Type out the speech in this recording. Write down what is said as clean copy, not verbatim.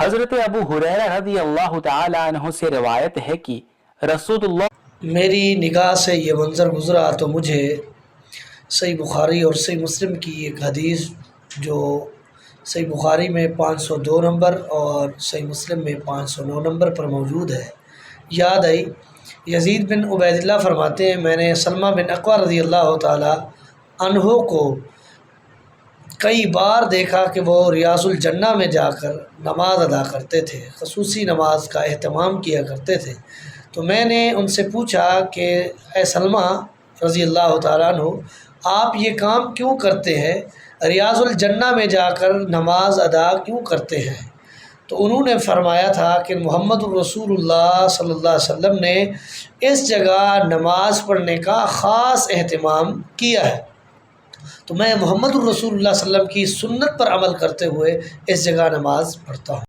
حضرت ابو ہریرہ رضی اللہ تعالی عنہ سے روایت ہے کہ رسول اللہ میری نگاہ سے یہ منظر گزرا تو مجھے صحیح بخاری اور صحیح مسلم کی ایک حدیث جو صحیح بخاری میں 502 نمبر اور صحیح مسلم میں 509 نمبر پر موجود ہے یاد آئی۔ یزید بن عبید اللہ فرماتے ہیں میں نے سلمہ بن اقوع رضی اللہ تعالی عنہ کو کئی بار دیکھا کہ وہ ریاض الجنہ میں جا کر نماز ادا کرتے تھے، خصوصی نماز کا اہتمام کیا کرتے تھے۔ تو میں نے ان سے پوچھا کہ اے سلمہ رضی اللہ تعالیٰ عنہ، آپ یہ کام کیوں کرتے ہیں، ریاض الجنہ میں جا کر نماز ادا کیوں کرتے ہیں؟ تو انہوں نے فرمایا تھا کہ محمد الرسول اللہ صلی اللہ علیہ وسلم نے اس جگہ نماز پڑھنے کا خاص اہتمام کیا ہے، تو میں محمد الرسول اللہ صلی اللہ علیہ وسلم کی سنت پر عمل کرتے ہوئے اس جگہ نماز پڑھتا ہوں۔